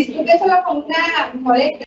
Disfrute solo con una molestia.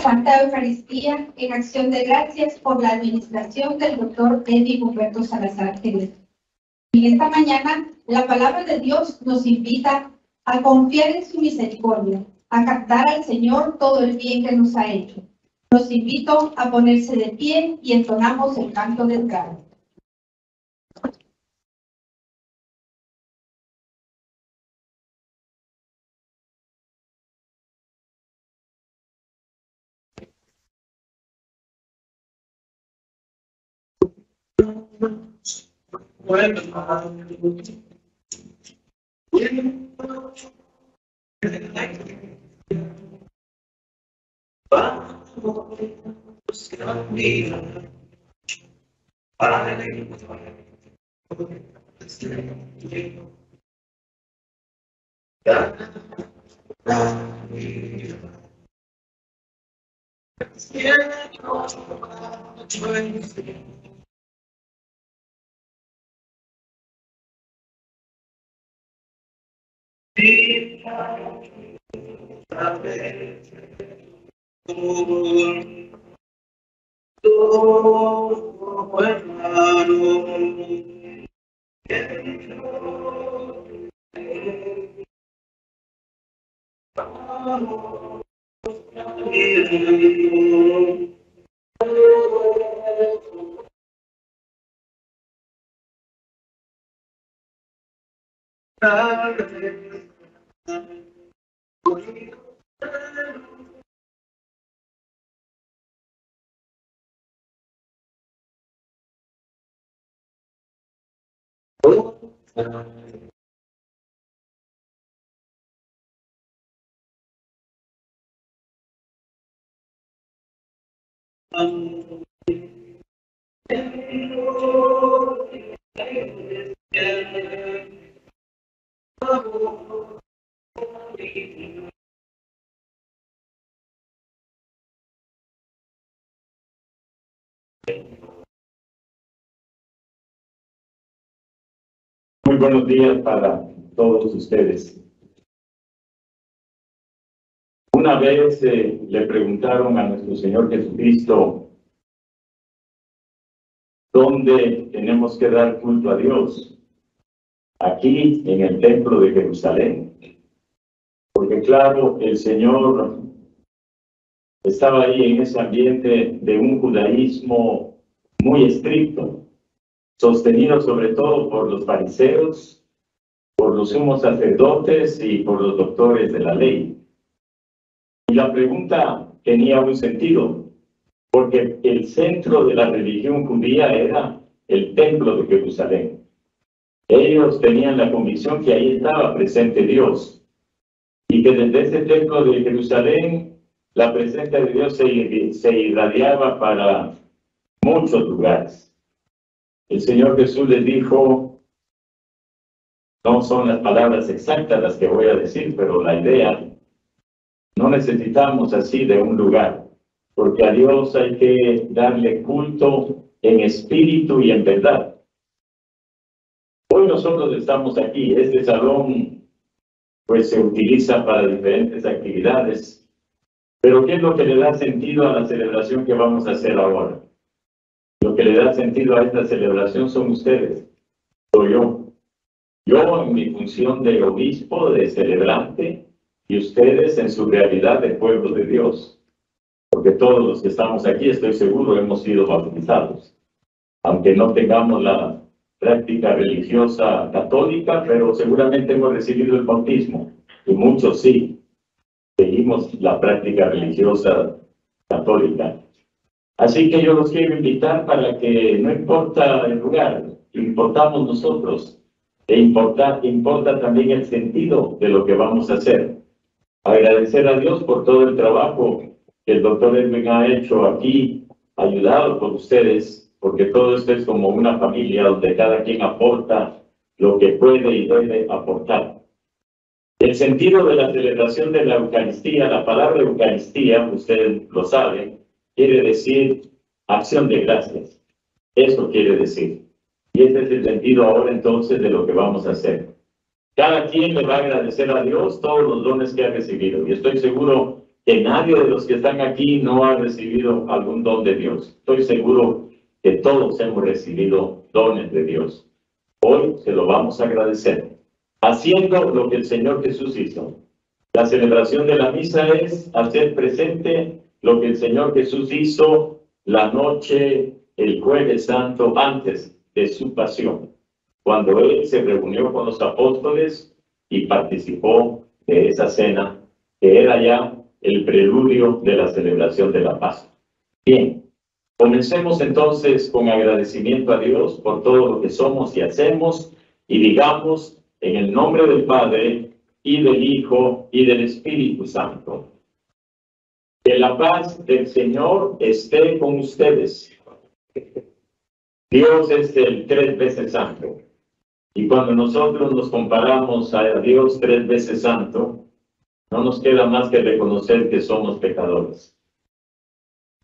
Santa Eucaristía en acción de gracias por la administración del doctor Eddie Humberto Salazar Jerez. En esta mañana, la palabra de Dios nos invita a confiar en su misericordia, a captar al Señor todo el bien que nos ha hecho. Los invito a ponerse de pie y entonamos el canto del gallo. Muy buenos días para todos ustedes. Una vez le preguntaron a nuestro Señor Jesucristo dónde tenemos que dar culto a Dios. Aquí, en el templo de Jerusalén. Porque claro, el Señor estaba ahí en ese ambiente de un judaísmo muy estricto, sostenido sobre todo por los fariseos, por los sumos sacerdotes y por los doctores de la ley. Y la pregunta tenía un sentido, porque el centro de la religión judía era el templo de Jerusalén. Ellos tenían la convicción que ahí estaba presente Dios y que desde ese templo de Jerusalén la presencia de Dios se irradiaba para muchos lugares. El Señor Jesús les dijo, no son las palabras exactas las que voy a decir, pero la idea, no necesitamos así de un lugar, porque a Dios hay que darle culto en espíritu y en verdad. Hoy nosotros estamos aquí, este salón pues se utiliza para diferentes actividades, pero ¿qué es lo que le da sentido a la celebración que vamos a hacer ahora? Lo que le da sentido a esta celebración son ustedes, soy yo. Yo en mi función de obispo, de celebrante, y ustedes en su realidad de pueblo de Dios. Porque todos los que estamos aquí, estoy seguro, hemos sido bautizados. Aunque no tengamos la práctica religiosa católica, pero seguramente hemos recibido el bautismo. Y muchos sí. Seguimos la práctica religiosa católica. Así que yo los quiero invitar para que no importa el lugar, importamos nosotros. E importa también el sentido de lo que vamos a hacer. Agradecer a Dios por todo el trabajo que el doctor Edwin ha hecho aquí, ayudado por ustedes, porque todo esto es como una familia donde cada quien aporta lo que puede y debe aportar. El sentido de la celebración de la Eucaristía, la palabra Eucaristía, ustedes lo saben, quiere decir acción de gracias. Eso quiere decir. Y ese es el sentido ahora entonces de lo que vamos a hacer. Cada quien le va a agradecer a Dios todos los dones que ha recibido. Y estoy seguro que nadie de los que están aquí no ha recibido algún don de Dios. Estoy seguro que todos hemos recibido dones de Dios. Hoy se lo vamos a agradecer, haciendo lo que el Señor Jesús hizo. La celebración de la misa es hacer presente lo que el Señor Jesús hizo la noche, el Jueves Santo, antes de su pasión, cuando Él se reunió con los apóstoles y participó de esa cena, que era ya el preludio de la celebración de la Pascua. Bien, comencemos entonces con agradecimiento a Dios por todo lo que somos y hacemos, y digamos en el nombre del Padre, y del Hijo, y del Espíritu Santo. Que la paz del Señor esté con ustedes. Dios es el 3 veces santo. Y cuando nosotros nos comparamos a Dios 3 veces santo, no nos queda más que reconocer que somos pecadores.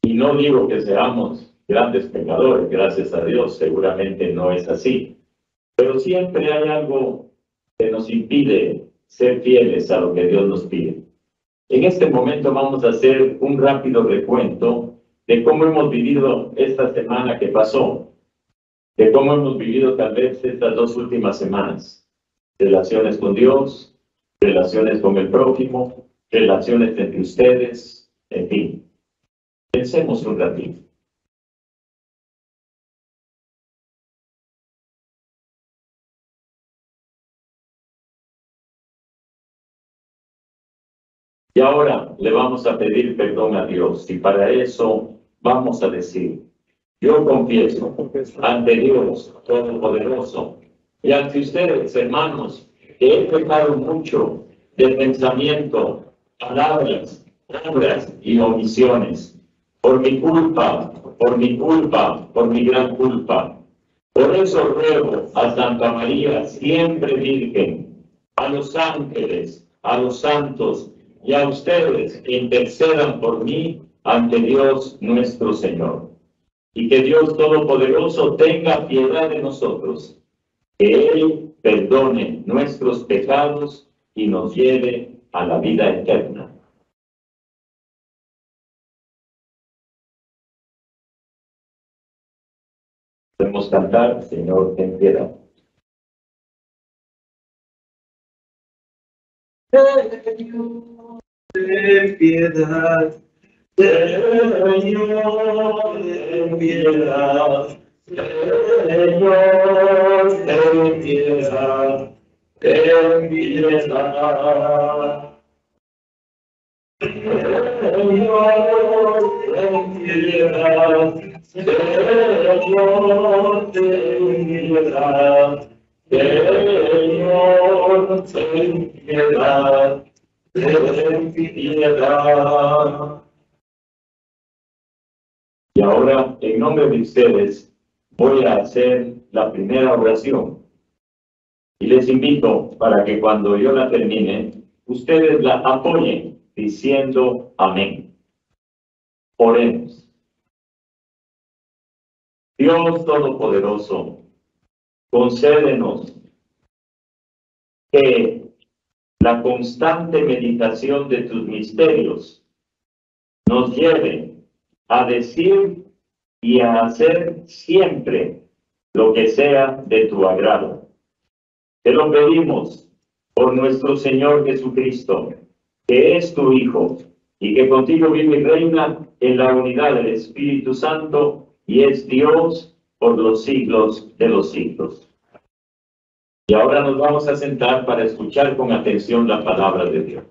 Y no digo que seamos grandes pecadores, gracias a Dios, seguramente no es así. Pero siempre hay algo que nos impide ser fieles a lo que Dios nos pide. En este momento vamos a hacer un rápido recuento de cómo hemos vivido esta semana que pasó, de cómo hemos vivido tal vez estas 2 últimas semanas. Relaciones con Dios, relaciones con el prójimo, relaciones entre ustedes, en fin. Pensemos un ratito. Y ahora le vamos a pedir perdón a Dios, y para eso vamos a decir: yo confieso ante Dios Todopoderoso y ante ustedes, hermanos, que he pecado mucho de pensamiento, palabras, obras y omisiones, por mi culpa, por mi culpa, por mi gran culpa. Por eso ruego a Santa María, siempre Virgen, a los ángeles, a los santos y a ustedes que intercedan por mí ante Dios nuestro Señor. Y que Dios Todopoderoso tenga piedad de nosotros, que Él perdone nuestros pecados y nos lleve a la vida eterna. Podemos cantar: Señor, ten piedad. Ten piedad, Señor, ten piedad, Señor, ten piedad, ten piedad. Señor, ten piedad, Señor, ten piedad. Señor, ten piedad, ten piedad. Y ahora, en nombre de ustedes, voy a hacer la primera oración. Y les invito para que cuando yo la termine, ustedes la apoyen diciendo amén. Oremos. Dios Todopoderoso, concédenos que la constante meditación de tus misterios nos lleve a decir y a hacer siempre lo que sea de tu agrado. Te lo pedimos por nuestro Señor Jesucristo, que es tu Hijo, y que contigo vive y reina en la unidad del Espíritu Santo, y es Dios por los siglos de los siglos. Y ahora nos vamos a sentar para escuchar con atención la palabra de Dios.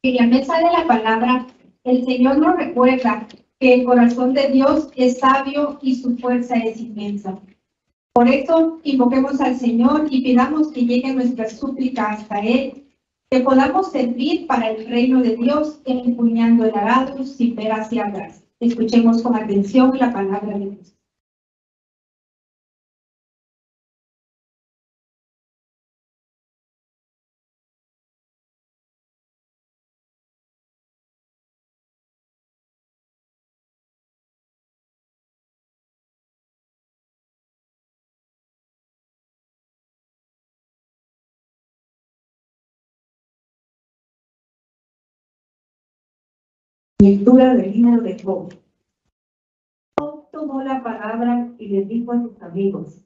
En la mesa de la palabra, el Señor nos recuerda que el corazón de Dios es sabio y su fuerza es inmensa. Por eso, invoquemos al Señor y pidamos que llegue nuestra súplica hasta Él, que podamos servir para el reino de Dios, empuñando el arado sin ver hacia atrás. Escuchemos con atención la palabra de Dios. Lectura del libro de Job. Job tomó la palabra y les dijo a sus amigos: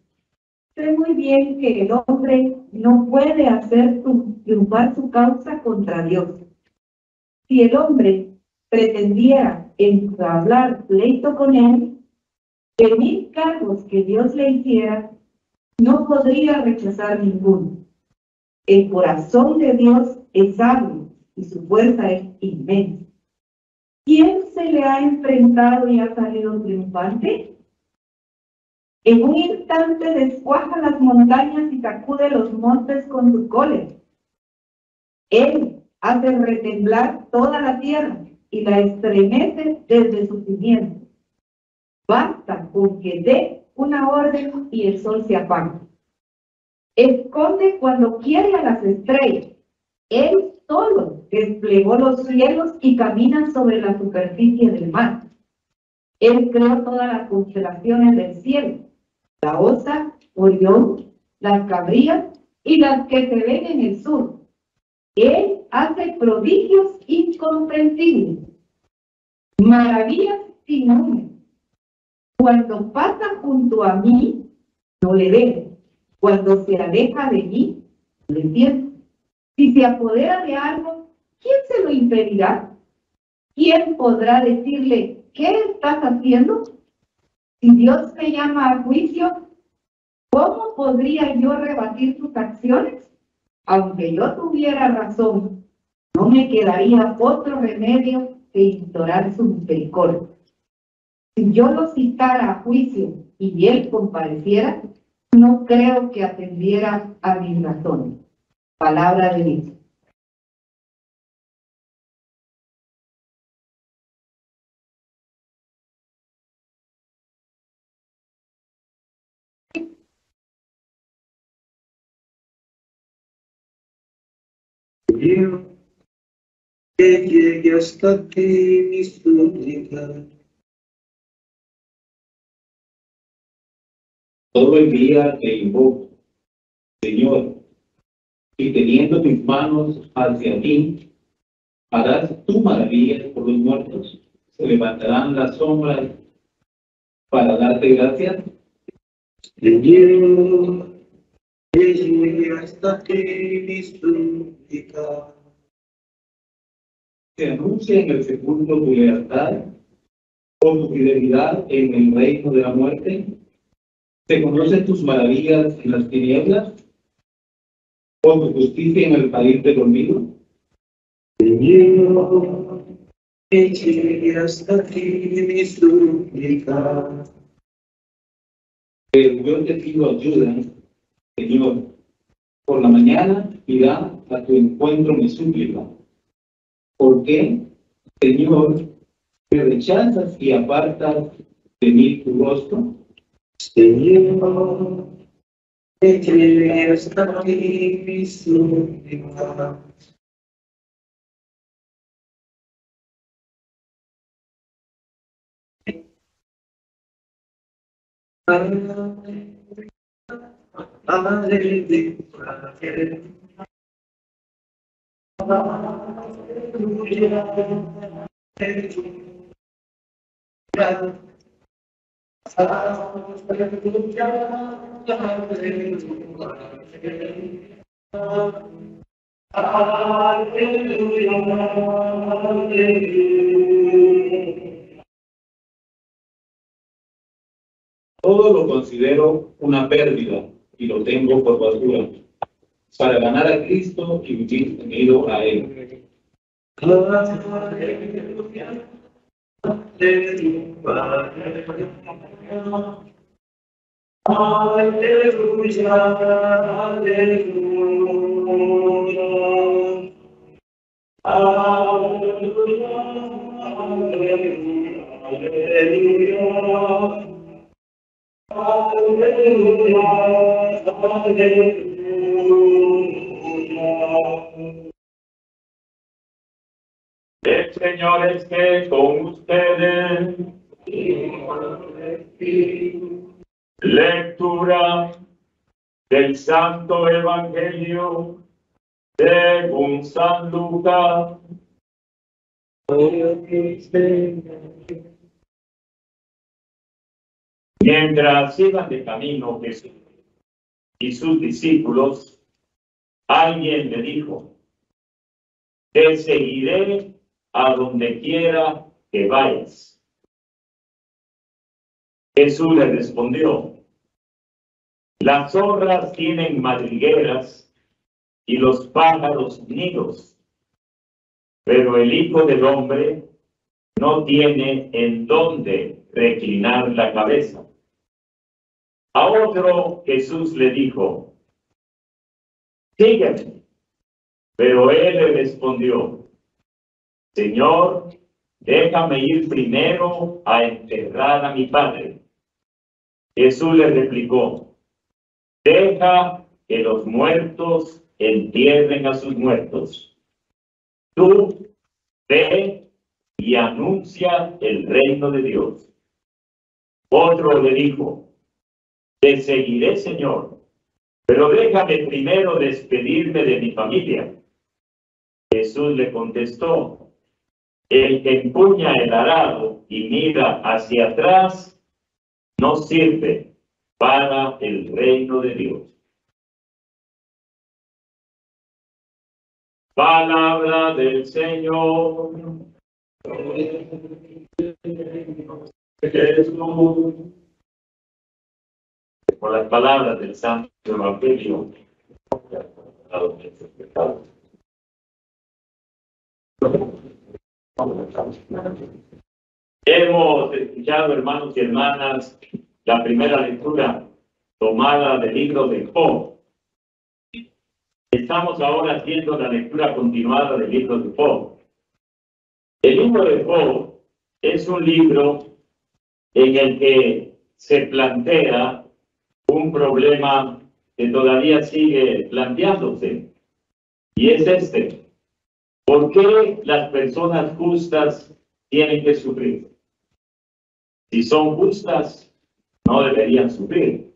sé muy bien que el hombre no puede hacer triunfar su causa contra Dios. Si el hombre pretendiera entablar pleito con él, de 1000 cargos que Dios le hiciera, no podría rechazar ninguno. El corazón de Dios es sabio y su fuerza es inmensa. ¿Quién se le ha enfrentado y ha salido triunfante? En un instante descuaja las montañas y sacude los montes con su cólera. Él hace retemblar toda la tierra y la estremece desde su cimiento. Basta con que dé una orden y el sol se apaga. Esconde cuando quiere a las estrellas. Él solo desplegó los cielos y camina sobre la superficie del mar. Él creó todas las constelaciones del cielo: la Osa, Orión, las Cabrías y las que se ven en el sur. Él hace prodigios incomprensibles, maravillas sin número. Cuando pasa junto a mí, no le veo. Cuando se aleja de mí, no le siento. Si se apodera de algo, ¿quién se lo impedirá? ¿Quién podrá decirle: ¿qué estás haciendo? Si Dios me llama a juicio, ¿cómo podría yo rebatir sus acciones? Aunque yo tuviera razón, no me quedaría otro remedio que implorar su misericordia. Si yo lo citara a juicio y él compareciera, no creo que atendiera a mis razones. Palabra de Dios. Que llegue hasta ti mi súplica. Todo el día te invoco, Señor, y teniendo mis manos hacia ti, harás tú maravillas por los muertos, se levantarán las sombras para darte gracias. Señor, que llegue hasta ti mi súplica. Se anuncia en el sepulcro tu lealtad, o tu fidelidad en el reino de la muerte. ¿Se conocen tus maravillas en las tinieblas? ¿O tu justicia en el país del olvido? Señor, que llegue hasta ti mi súplica. Pero yo te pido ayuda, Señor. Por la mañana irá a tu encuentro mi súplica. ¿Por qué, Señor, me rechazas y apartas de mí tu rostro? Señor, que llegue hasta ti mi súplica. Todo lo considero una pérdida y lo tengo por basura, para ganar a Cristo y vivir unido a Él. El Señor esté con ustedes. Lectura del Santo Evangelio según San Lucas. Mientras iban de camino Jesús y sus discípulos, alguien le dijo: te seguiré a donde quiera que vayas. Jesús le respondió: las zorras tienen madrigueras y los pájaros nidos, pero el Hijo del Hombre no tiene en dónde reclinar la cabeza. A otro Jesús le dijo: sígueme. Pero él le respondió: Señor, déjame ir primero a enterrar a mi padre. Jesús le replicó: deja que los muertos entierren a sus muertos. Tú ve y anuncia el reino de Dios. Otro le dijo: te seguiré, Señor, pero déjame primero despedirme de mi familia. Jesús le contestó: el que empuña el arado y mira hacia atrás no sirve para el reino de Dios. Palabra del Señor. Jesús. Por las palabras del Santo Evangelio. Hemos escuchado, hermanos y hermanas, la primera lectura tomada del libro de Job. Estamos ahora haciendo la lectura continuada del libro de Job. El libro de Job es un libro en el que se plantea un problema que todavía sigue planteándose, y es este: ¿por qué las personas justas tienen que sufrir? Si son justas, no deberían sufrir.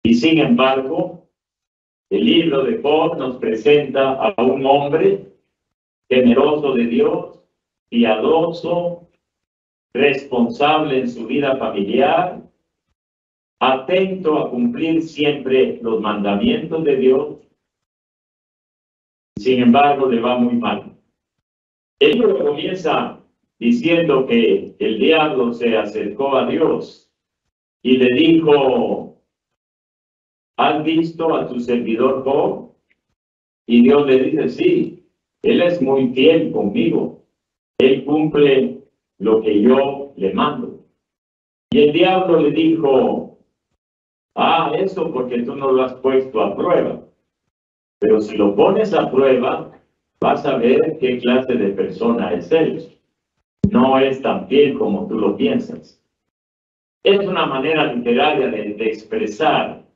Y sin embargo, el libro de Job nos presenta a un hombre temeroso de Dios, piadoso, responsable en su vida familiar, atento a cumplir siempre los mandamientos de Dios. Sin embargo, le va muy mal. El libro comienza diciendo que el diablo se acercó a Dios y le dijo: ¿has visto a tu servidor Job? Y Dios le dice: sí, él es muy fiel conmigo, él cumple lo que yo le mando. Y el diablo le dijo: eso porque tú no lo has puesto a prueba. Pero si lo pones a prueba, vas a ver qué clase de persona es él. No es tan fiel como tú lo piensas. Es una manera literaria de expresar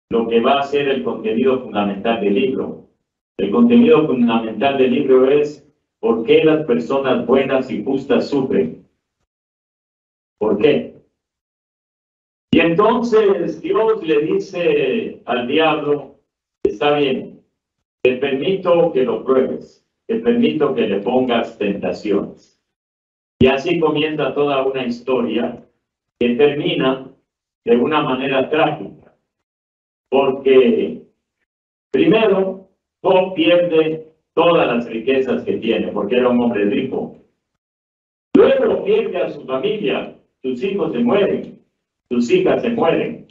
lo que va a ser el contenido fundamental del libro. El contenido fundamental del libro es: ¿por qué las personas buenas y justas sufren? ¿Por qué? Y entonces Dios le dice al diablo: está bien, te permito que lo pruebes, te permito que le pongas tentaciones. Y así comienza toda una historia que termina de una manera trágica, porque primero Job pierde todas las riquezas que tiene, porque era un hombre rico. Luego pierde a su familia, sus hijos se mueren, sus hijas se mueren.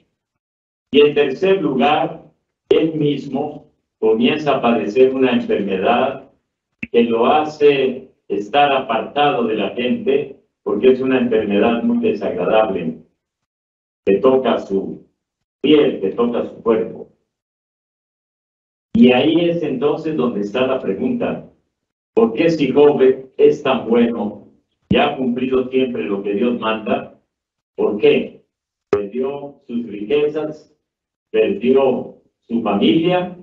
Y en tercer lugar, él mismo comienza a padecer una enfermedad que lo hace estar apartado de la gente, porque es una enfermedad muy desagradable, que toca su piel, que toca su cuerpo. Y ahí es entonces donde está la pregunta: ¿por qué si Job es tan bueno y ha cumplido siempre lo que Dios manda? ¿Por qué? Perdió sus riquezas, perdió su familia,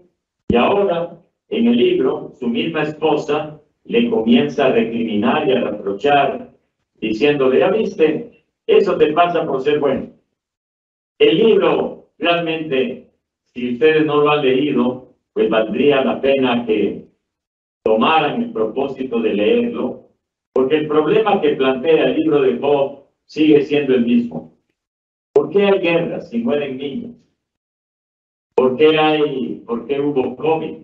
y ahora en el libro su misma esposa le comienza a recriminar y a reprochar, diciéndole: ya viste, eso te pasa por ser bueno. El libro realmente, si ustedes no lo han leído, pues valdría la pena que tomaran el propósito de leerlo, Porque el problema que plantea el libro de Job sigue siendo el mismo. ¿Por qué hay guerras si mueren niños? ¿Por qué hubo COVID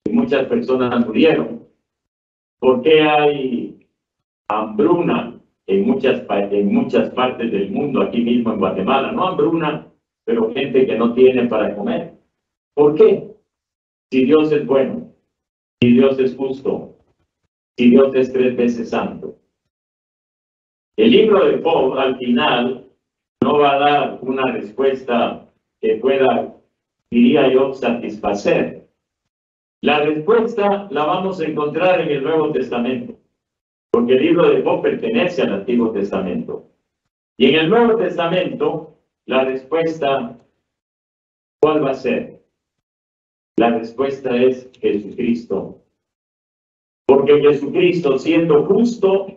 y muchas personas murieron? ¿Por qué hay hambruna en muchas partes del mundo, aquí mismo en Guatemala? No hambruna, pero gente que no tiene para comer. ¿Por qué? Si Dios es bueno, si Dios es justo, si Dios es 3 veces santo. El libro de Job, al final, no va a dar una respuesta que pueda, diría yo, satisfacer. La respuesta la vamos a encontrar en el Nuevo Testamento, porque el libro de Job pertenece al Antiguo Testamento. Y en el Nuevo Testamento, la respuesta, ¿cuál va a ser? La respuesta es Jesucristo. Porque Jesucristo, siendo justo,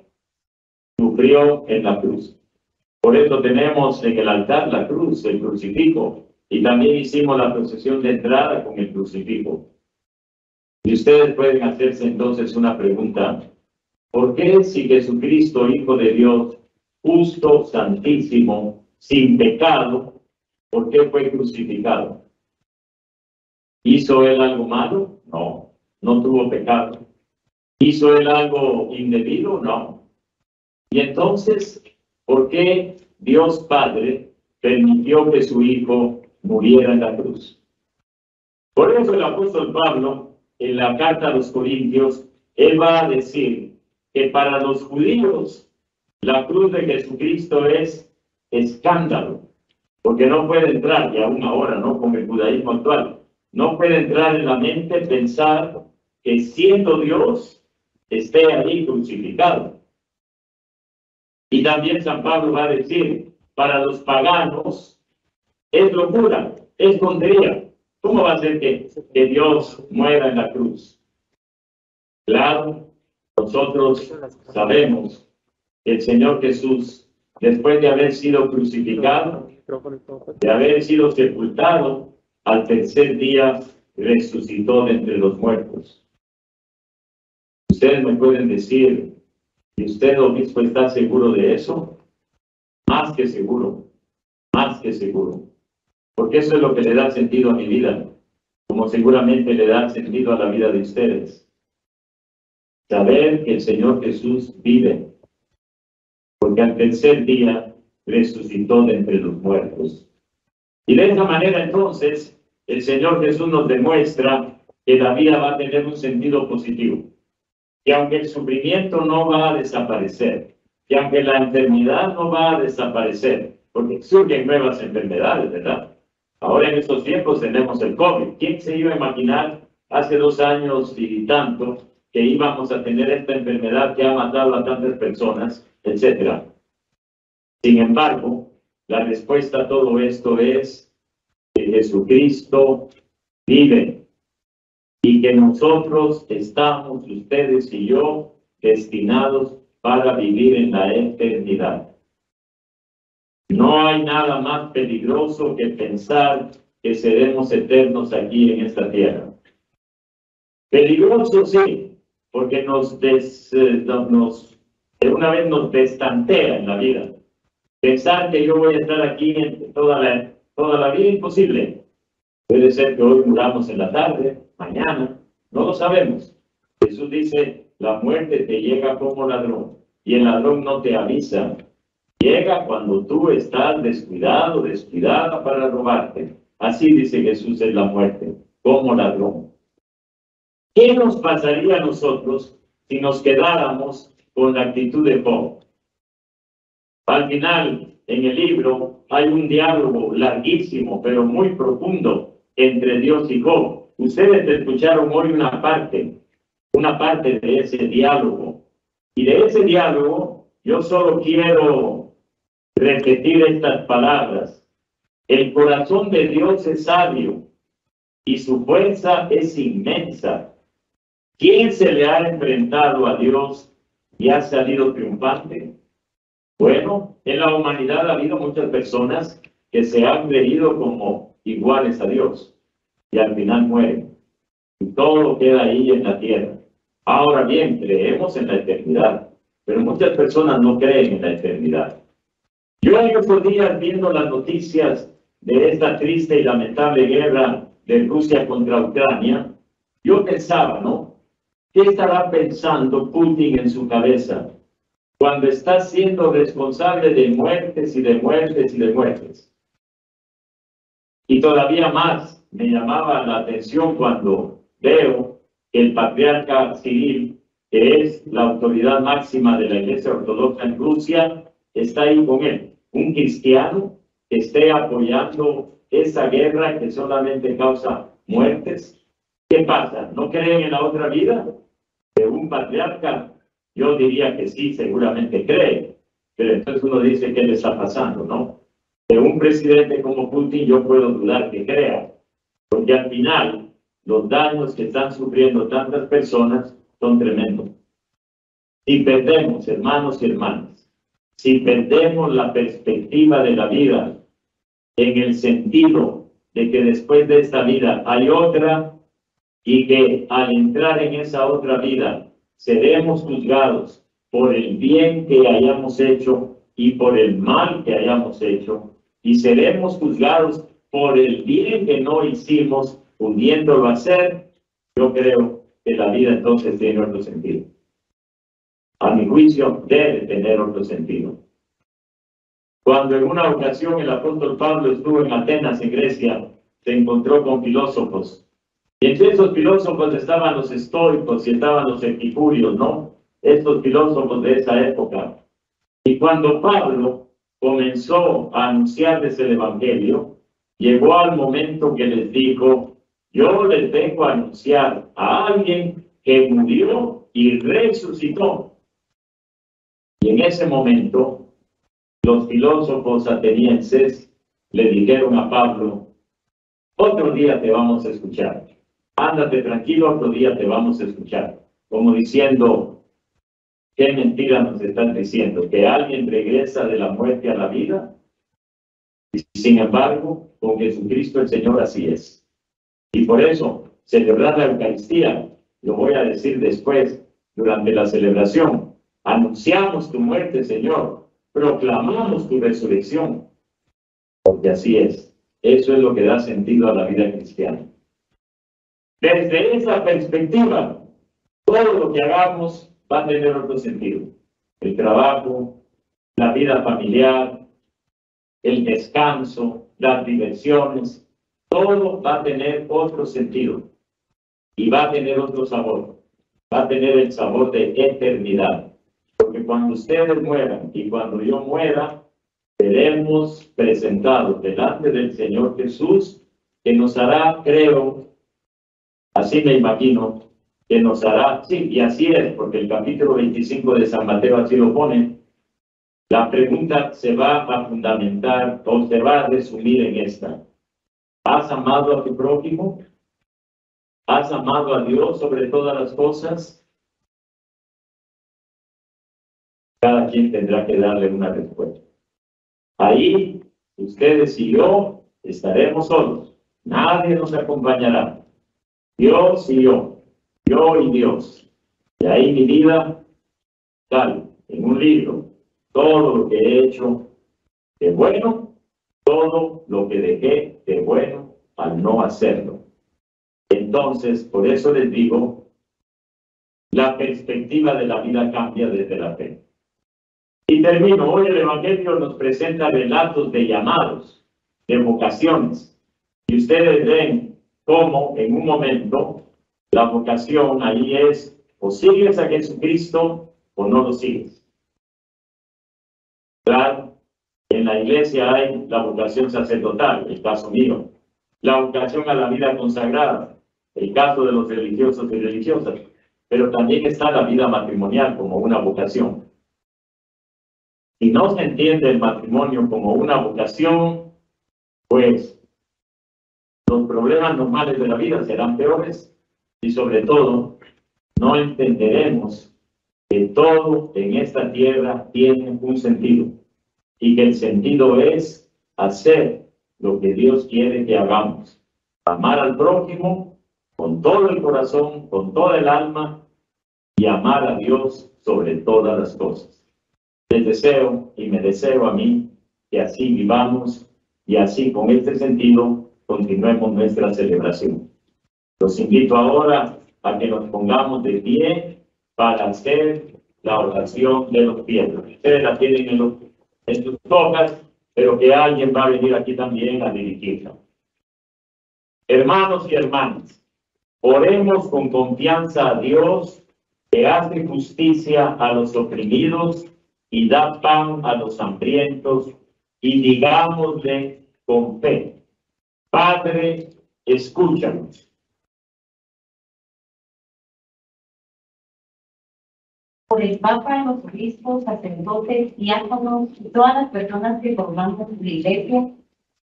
sufrió en la cruz. Por eso tenemos en el altar la cruz, el crucifijo, y también hicimos la procesión de entrada con el crucifijo. Y ustedes pueden hacerse entonces una pregunta: ¿por qué si Jesucristo, Hijo de Dios, justo, santísimo, sin pecado, por qué fue crucificado? ¿Hizo él algo malo? No, no tuvo pecado. ¿Hizo él algo indebido? No. Y entonces, ¿por qué Dios Padre permitió que su Hijo muriera en la cruz? Por eso el apóstol Pablo, en la carta a los Corintios, él va a decir que para los judíos la cruz de Jesucristo es escándalo, porque no puede entrar, y aún ahora, ¿no?, con el judaísmo actual, no puede entrar en la mente pensar que siendo Dios esté ahí crucificado. Y también San Pablo va a decir, para los paganos es locura, es tontería. ¿Cómo va a ser que Dios muera en la cruz? Claro, nosotros sabemos que el Señor Jesús, después de haber sido crucificado, de haber sido sepultado, al tercer día resucitó de entre los muertos. Ustedes me pueden decir, ¿y usted, obispo, está seguro de eso? Más que seguro, más que seguro. Porque eso es lo que le da sentido a mi vida, como seguramente le da sentido a la vida de ustedes. Saber que el Señor Jesús vive, porque al tercer día resucitó de entre los muertos. Y de esa manera, entonces, el Señor Jesús nos demuestra que la vida va a tener un sentido positivo. Que aunque el sufrimiento no va a desaparecer, que aunque la enfermedad no va a desaparecer, porque surgen nuevas enfermedades, ¿verdad? Ahora en estos tiempos tenemos el COVID. ¿Quién se iba a imaginar hace 2 años y tanto que íbamos a tener esta enfermedad que ha matado a tantas personas, etcétera? Sin embargo, la respuesta a todo esto es que Jesucristo vive y que nosotros estamos, ustedes y yo, destinados para vivir en la eternidad. No hay nada más peligroso que pensar que seremos eternos aquí en esta tierra. Peligroso sí, porque de una vez nos destantea en la vida. Pensar que yo voy a estar aquí toda la vida, imposible. Puede ser que hoy muramos en la tarde, mañana, no lo sabemos. Jesús dice, la muerte te llega como ladrón, y el ladrón no te avisa. Llega cuando tú estás descuidado, descuidada para robarte. Así dice Jesús, es la muerte, como ladrón. ¿Qué nos pasaría a nosotros si nos quedáramos con la actitud de Job? Al final, en el libro, hay un diálogo larguísimo, pero muy profundo, entre Dios y Job. Ustedes escucharon hoy una parte de ese diálogo. Y de ese diálogo, yo solo quiero repetir estas palabras. El corazón de Dios es sabio y su fuerza es inmensa. ¿Quién se le ha enfrentado a Dios y ha salido triunfante? Bueno, en la humanidad ha habido muchas personas que se han creído como iguales a Dios y al final mueren. Y todo queda ahí en la tierra. Ahora bien, creemos en la eternidad. pero muchas personas no creen en la eternidad. Yo en estos días, viendo las noticias de esta triste y lamentable guerra de Rusia contra Ucrania, yo pensaba, ¿no? ¿Qué estará pensando Putin en su cabeza cuando está siendo responsable de muertes y de muertes y de muertes? Y todavía más me llamaba la atención cuando veo que el patriarca Cyril, que es la autoridad máxima de la Iglesia Ortodoxa en Rusia, está ahí con él. Un cristiano que esté apoyando esa guerra que solamente causa muertes. ¿Qué pasa? ¿No creen en la otra vida de un patriarca? Yo diría que sí, seguramente cree, pero entonces uno dice, ¿qué le está pasando, no? De un presidente como Putin yo puedo dudar que crea, porque al final los daños que están sufriendo tantas personas son tremendos. Si perdemos, hermanos y hermanas, si perdemos la perspectiva de la vida en el sentido de que después de esta vida hay otra y que al entrar en esa otra vida seremos juzgados por el bien que hayamos hecho y por el mal que hayamos hecho, y seremos juzgados por el bien que no hicimos pudiéndolo hacer, yo creo que la vida entonces tiene otro sentido. A mi juicio debe tener otro sentido. Cuando en una ocasión el apóstol Pablo estuvo en Atenas, en Grecia, se encontró con filósofos. Y entre esos filósofos estaban los estoicos y estaban los epicúreos, ¿no? Estos filósofos de esa época. Y cuando Pablo comenzó a anunciarles el evangelio, llegó al momento que les dijo, yo les vengo a anunciar a alguien que murió y resucitó. Y en ese momento, los filósofos atenienses le dijeron a Pablo, otro día te vamos a escuchar. Ándate tranquilo, otro día te vamos a escuchar. Como diciendo, ¿qué mentira nos están diciendo? ¿Que alguien regresa de la muerte a la vida? Y sin embargo, con Jesucristo el Señor así es. Y por eso, celebrar la Eucaristía, lo voy a decir después, durante la celebración, anunciamos tu muerte, Señor, proclamamos tu resurrección, porque así es. Eso es lo que da sentido a la vida cristiana. Desde esa perspectiva, todo lo que hagamos va a tener otro sentido. El trabajo, la vida familiar, el descanso, las diversiones, todo va a tener otro sentido y va a tener otro sabor. Va a tener el sabor de eternidad. Porque cuando ustedes mueran y cuando yo muera, seremos presentados delante del Señor Jesús, que nos hará, creo, así me imagino, que nos hará, sí, y así es, porque el capítulo 25 de San Mateo así lo pone. La pregunta se va a fundamentar o se va a resumir en esta. ¿Has amado a tu prójimo? ¿Has amado a Dios sobre todas las cosas? Cada quien tendrá que darle una respuesta. Ahí, ustedes y yo estaremos solos. Nadie nos acompañará. Dios y yo y Dios. Y ahí mi vida, tal, en un libro, todo lo que he hecho de bueno, todo lo que dejé de bueno al no hacerlo. Entonces, por eso les digo, la perspectiva de la vida cambia desde la fe. Y termino, hoy el Evangelio nos presenta relatos de llamados, de vocaciones. Y ustedes ven cómo en un momento la vocación ahí es o sigues a Jesucristo o no lo sigues. Claro, en la iglesia hay la vocación sacerdotal, el caso mío. La vocación a la vida consagrada, el caso de los religiosos y religiosas. Pero también está la vida matrimonial como una vocación. Si no se entiende el matrimonio como una vocación, pues los problemas normales de la vida serán peores y sobre todo no entenderemos que todo en esta tierra tiene un sentido y que el sentido es hacer lo que Dios quiere que hagamos. Amar al prójimo con todo el corazón, con toda el alma y amar a Dios sobre todas las cosas. Les deseo y me deseo a mí que así vivamos y así con este sentido continuemos nuestra celebración. Los invito ahora a que nos pongamos de pie para hacer la oración de los fieles. Ustedes la tienen en sus hojas, pero que alguien va a venir aquí también a dirigirla. Hermanos y hermanas, oremos con confianza a Dios, que hace justicia a los oprimidos y da pan a los hambrientos, y digámosle con fe: Padre, escúchanos. Por el Papa, los obispos, sacerdotes, diáconos y todas las personas que formamos la Iglesia,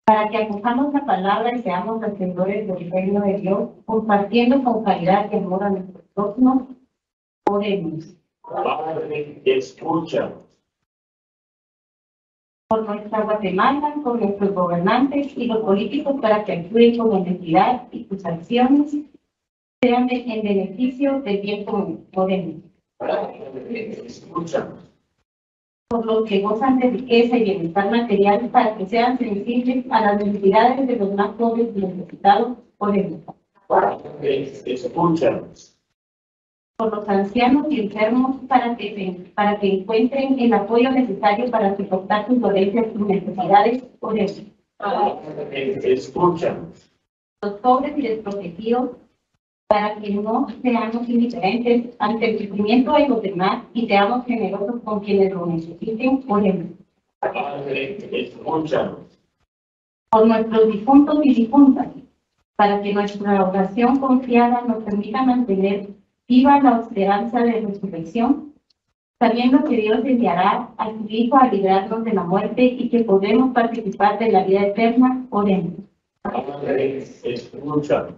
para que acojamos la palabra y seamos hacedores del reino de Dios, compartiendo con caridad y amor a nuestros prójimos, oremos. Padre, escúchanos. Por nuestra Guatemala, por nuestros gobernantes y los políticos, para que actúen con honestidad y sus acciones sean en beneficio del bien común. Oremos. Padre, escúchanos. Por los que gozan de riqueza y bienestar material, para que sean sensibles a las necesidades de los más pobres y necesitados. Oremos. Padre, escúchanos. Por los ancianos y enfermos, para que encuentren el apoyo necesario para soportar sus dolencias y necesidades. Oremos. Padre, escúchanos. Los pobres y desprotegidos, para que no seamos indiferentes ante el sufrimiento de los demás y seamos generosos con quienes lo necesiten. Oremos. Padre, escúchanos. Por nuestros difuntos y difuntas, para que nuestra oración confiada nos permita mantener viva la esperanza de resurrección, sabiendo que Dios enviará a su Hijo a librarnos de la muerte y que podemos participar de la vida eterna. Oremos. Padre, escúchanos.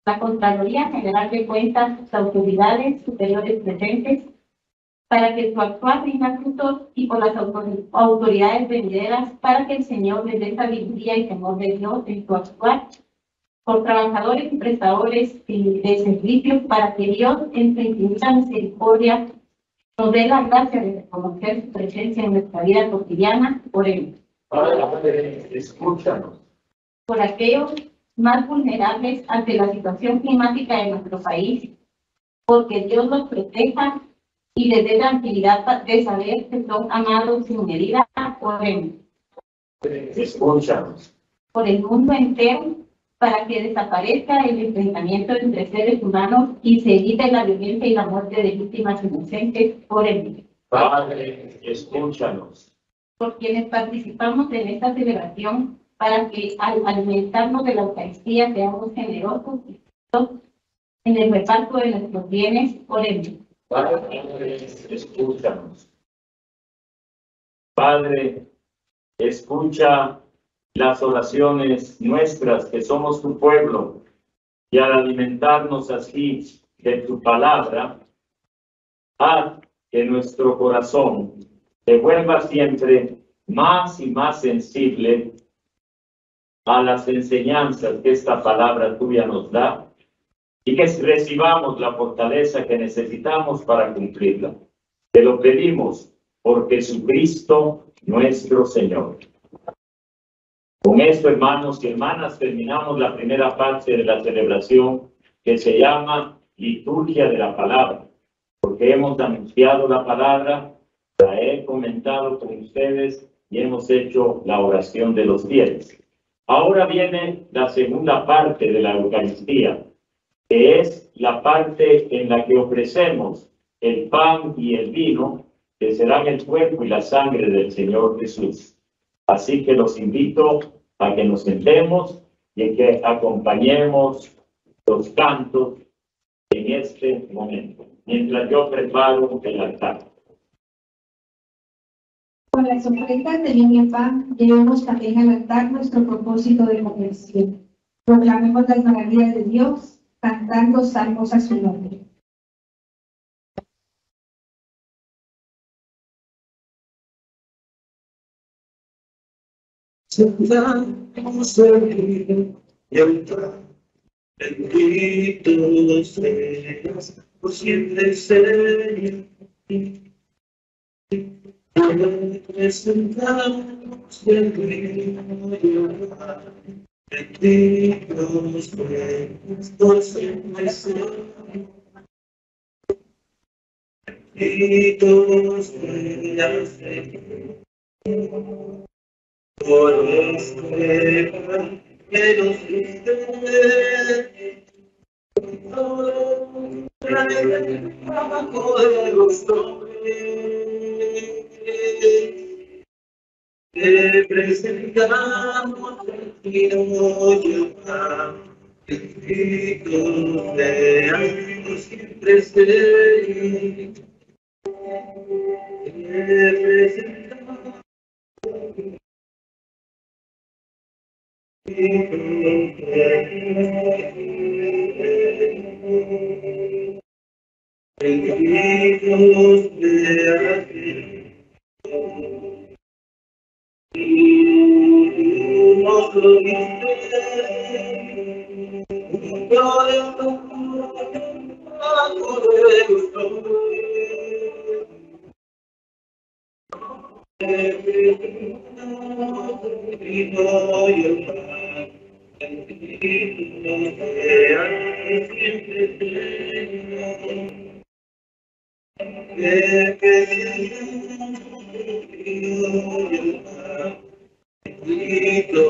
La Contraloría General de Cuentas, sus autoridades superiores presentes, para que su actuar rinda frutos, y por las autoridades venideras, para que el Señor les dé sabiduría y temor de Dios en su actuar, por trabajadores y prestadores de servicios, para que Dios, en su infinita misericordia, nos dé la gracia de reconocer su presencia en nuestra vida cotidiana. Oremos. Padre, escúchanos. Por aquellos más vulnerables ante la situación climática de nuestro país, porque Dios los proteja y les dé tranquilidad de saber que son amados sin medida. Oremos. Escúchanos. Por el mundo entero, para que desaparezca el enfrentamiento entre seres humanos y se evite la violencia y la muerte de víctimas inocentes. Oremos. Padre, escúchanos. Por quienes participamos en esta celebración, para que al alimentarnos de la Eucaristía seamos generosos y justos en el reparto de nuestros bienes. Oremos. Padre, escúchanos. Padre, escucha las oraciones nuestras, que somos tu pueblo, y al alimentarnos así de tu palabra, haz que nuestro corazón se vuelva siempre más y más sensible a las enseñanzas que esta palabra tuya nos da, y que recibamos la fortaleza que necesitamos para cumplirla. Te lo pedimos por Jesucristo nuestro Señor. Con esto, hermanos y hermanas, terminamos la primera parte de la celebración, que se llama Liturgia de la Palabra, porque hemos anunciado la palabra, la he comentado con ustedes y hemos hecho la oración de los fieles. Ahora viene la segunda parte de la Eucaristía, que es la parte en la que ofrecemos el pan y el vino, que serán el cuerpo y la sangre del Señor Jesús. Así que los invito a que nos sentemos y que acompañemos los cantos en este momento, mientras yo preparo el altar. Con las ofrendas de vino y pan, llevemos también al altar nuestro propósito de conversión. Proclamemos las maravillas de Dios, cantando salmos a su nombre. Sentamos en y entrar, bendito seas, por siempre, Señor. Presentamos el gloria, benditos buenos por siempre, Señor. Benditos buenos, Señor. Por este que nos diste, todo trabajo de los hombres, te presentamos el tiro, bendito seas por siempre, Señor. Te presentamos benditos seas y nos lo diste, de los hombres, te presentamos el grito y el pan, bendito seas siempre, Señor. Te presentamos el grito y el pan, bendito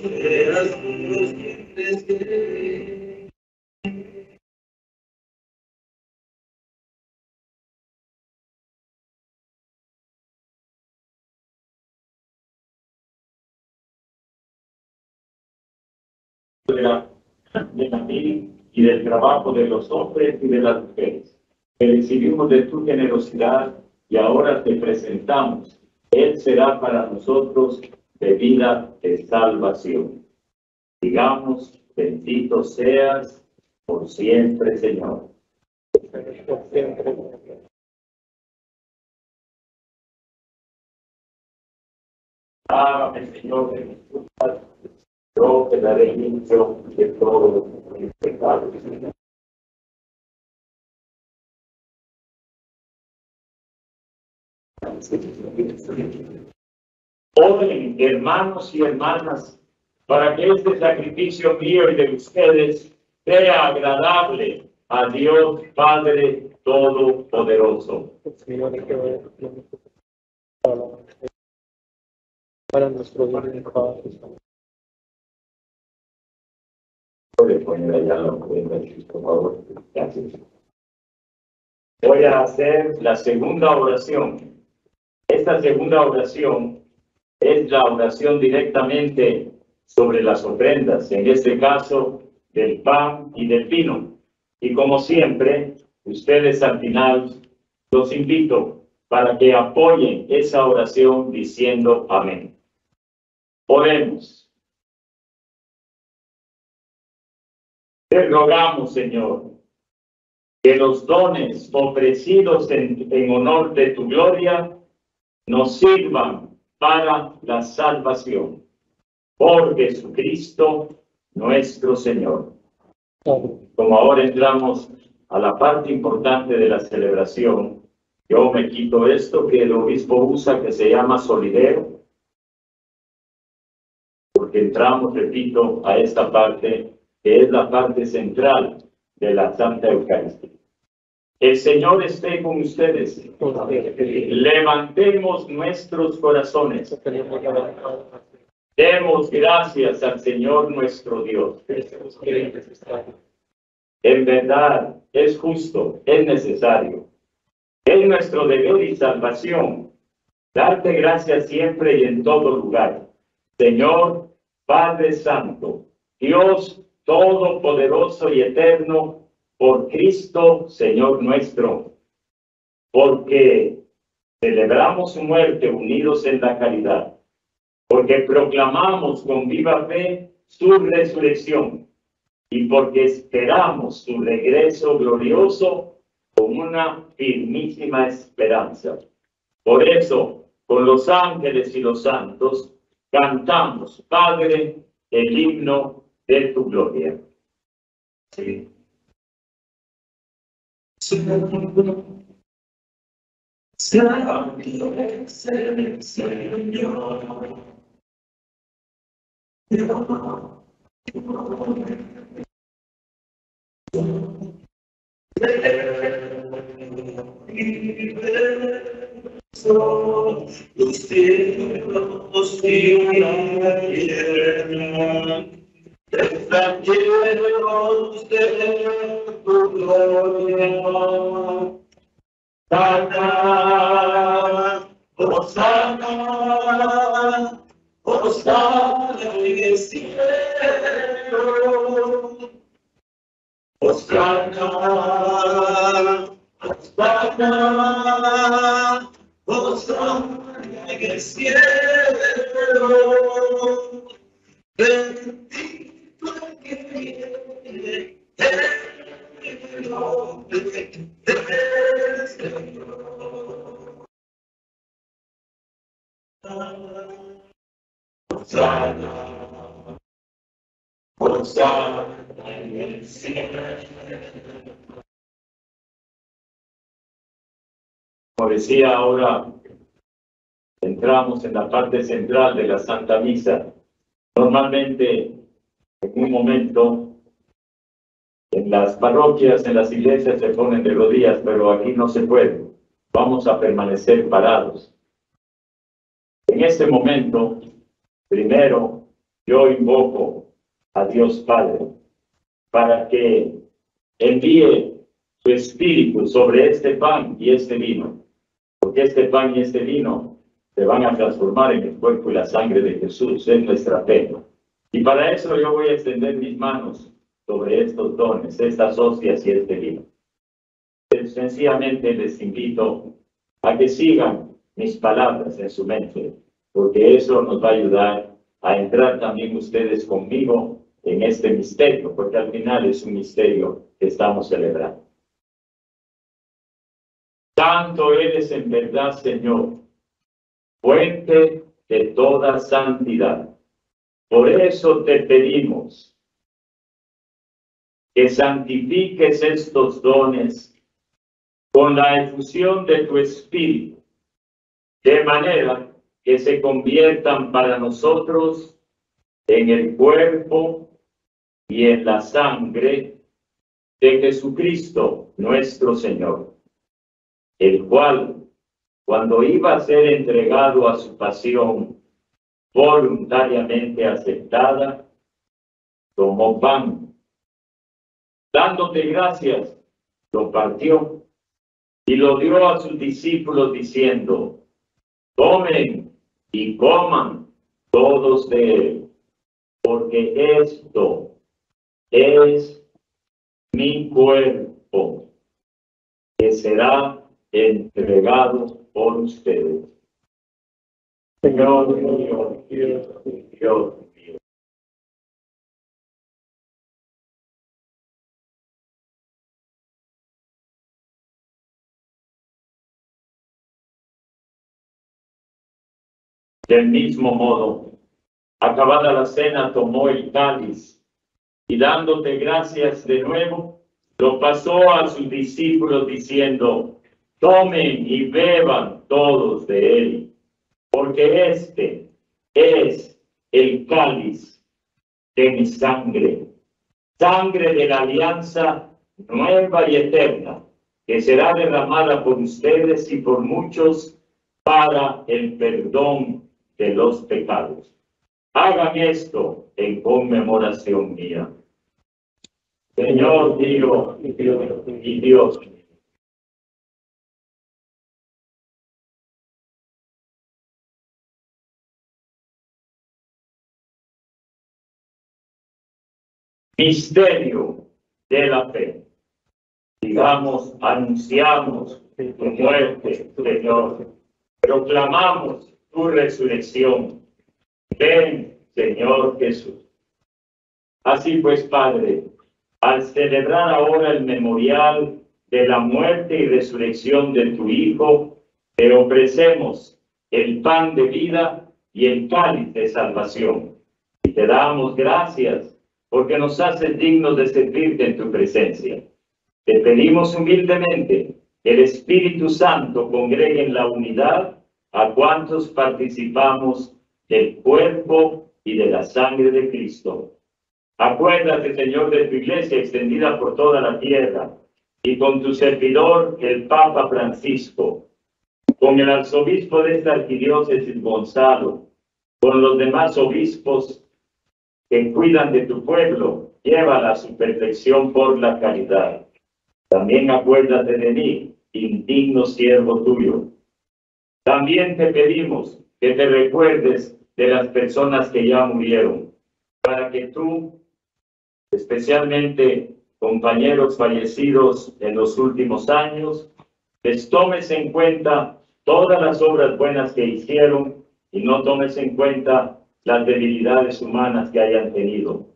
seas por siempre, Señor. De la vida y del trabajo de los hombres y de las mujeres, que recibimos de tu generosidad y ahora te presentamos. Él será para nosotros de vida de salvación. Digamos, bendito seas por siempre, Señor. Por siempre. Hágame, Señor, de mis culpas. Yo quedaré limpio de todos mis pecados. Oren, hermanos y hermanas, para que este sacrificio mío y de ustedes sea agradable a Dios Padre Todopoderoso. Señor, que para nuestro bien, Padre. Puede poner allá la cuenta, por favor. Gracias. Voy a hacer la segunda oración. Esta segunda oración es la oración directamente sobre las ofrendas, en este caso del pan y del vino. Y como siempre, ustedes al final los invito para que apoyen esa oración diciendo amén. Oremos. Te rogamos, Señor, que los dones ofrecidos en honor de tu gloria nos sirvan para la salvación. Por Jesucristo nuestro Señor. Como ahora entramos a la parte importante de la celebración, yo me quito esto que el obispo usa, que se llama solidero, porque entramos, repito, a esta parte que es la parte central de la Santa Eucaristía. El Señor esté con ustedes. Levantemos nuestros corazones. Demos gracias al Señor nuestro Dios. En verdad, es justo, es necesario. Es nuestro deber y salvación. Darte gracias siempre y en todo lugar. Señor, Padre Santo, Dios Todopoderoso y Eterno, por Cristo, Señor nuestro, porque celebramos su muerte unidos en la caridad, porque proclamamos con viva fe su resurrección y porque esperamos su regreso glorioso con una firmísima esperanza. Por eso, con los ángeles y los santos, cantamos, Padre, el himno de tu gloria. Sí. Los cielos y la tierra están llenos de tu gloria. Hosanna, Hosanna, Hosanna en el cielo. Hosanna, Hosanna, Hosanna en el cielo. Bendito el que viene en el nombre del Señor. Hosanna, Hosanna en el cielo. Como decía, ahora entramos en la parte central de la Santa Misa. Normalmente, en un momento, en las parroquias, en las iglesias se ponen de rodillas, pero aquí no se puede. Vamos a permanecer parados. En este momento, primero, yo invoco a Dios Padre para que envíe su Espíritu sobre este pan y este vino, porque este pan y este vino se van a transformar en el cuerpo y la sangre de Jesús, es nuestra fe. Y para eso yo voy a extender mis manos sobre estos dones, estas hostias y este vino. Sencillamente les invito a que sigan mis palabras en su mente, porque eso nos va a ayudar a entrar también ustedes conmigo en este misterio, porque al final es un misterio que estamos celebrando. Santo eres en verdad, Señor, fuente de toda santidad. Por eso te pedimos que santifiques estos dones con la efusión de tu Espíritu, de manera que se conviertan para nosotros en el cuerpo y en la sangre de Jesucristo, nuestro Señor, el cual, cuando iba a ser entregado a su pasión voluntariamente aceptada, tomó pan, dándote gracias, lo partió y lo dio a sus discípulos diciendo: tomen y coman todos de él, porque esto es mi cuerpo, que será entregado por ustedes. Señor mío, Dios mío. Del mismo modo, acabada la cena, tomó el cáliz y dándote gracias de nuevo, lo pasó a sus discípulos diciendo: tomen y beban todos de él, porque este es el cáliz de mi sangre, sangre de la alianza nueva y eterna, que será derramada por ustedes y por muchos para el perdón de los pecados. Hagan esto en conmemoración mía. Señor mío y Dios mío. Misterio de la fe. Digamos, anunciamos tu muerte, Señor. Proclamamos tu resurrección. Ven, Señor Jesús. Así pues, Padre, al celebrar ahora el memorial de la muerte y resurrección de tu Hijo, te ofrecemos el pan de vida y el cáliz de salvación. Y te damos gracias porque nos haces dignos de servirte en tu presencia. Te pedimos humildemente que el Espíritu Santo congregue en la unidad a cuantos participamos del cuerpo y de la sangre de Cristo. Acuérdate, Señor, de tu iglesia extendida por toda la tierra y con tu servidor, el Papa Francisco, con el arzobispo de esta arquidiócesis, Gonzalo, con los demás obispos que cuidan de tu pueblo, llévala a su perfección por la caridad. También acuérdate de mí, indigno siervo tuyo. También te pedimos que te recuerdes de las personas que ya murieron, para que tú, especialmente compañeros fallecidos en los últimos años, les tomes en cuenta todas las obras buenas que hicieron y no tomes en cuenta las debilidades humanas que hayan tenido.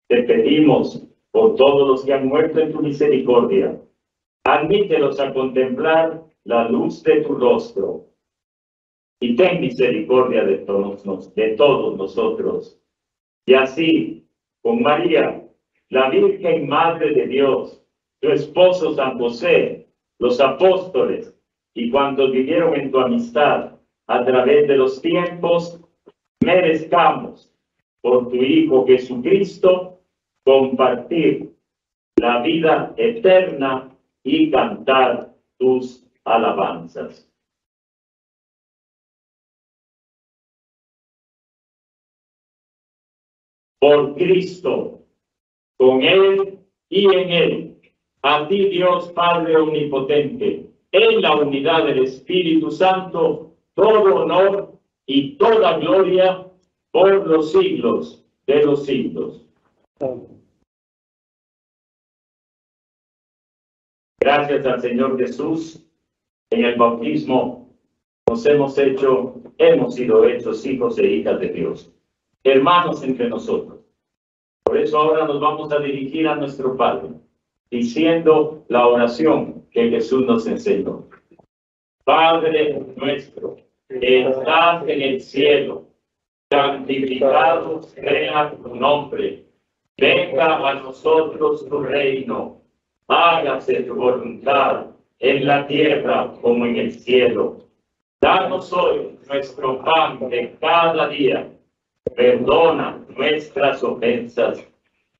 Te pedimos por todos los que han muerto en tu misericordia, admítelos a contemplar la luz de tu rostro y ten misericordia de todos nosotros. Y así, con María, la Virgen Madre de Dios, tu esposo San José, los apóstoles y cuantos vivieron en tu amistad a través de los tiempos, merezcamos por tu Hijo Jesucristo compartir la vida eterna y cantar tus alabanzas. Por Cristo, con Él y en Él, a ti Dios Padre Omnipotente, en la unidad del Espíritu Santo, todo honor y toda gloria por los siglos de los siglos. Gracias al Señor Jesús, en el bautismo hemos sido hechos hijos e hijas de Dios, hermanos entre nosotros. Por eso ahora nos vamos a dirigir a nuestro Padre, diciendo la oración que Jesús nos enseñó. Padre nuestro, que estás en el cielo, santificado sea tu nombre. Venga a nosotros tu reino. Hágase tu voluntad en la tierra como en el cielo. Danos hoy nuestro pan de cada día. Perdona nuestras ofensas,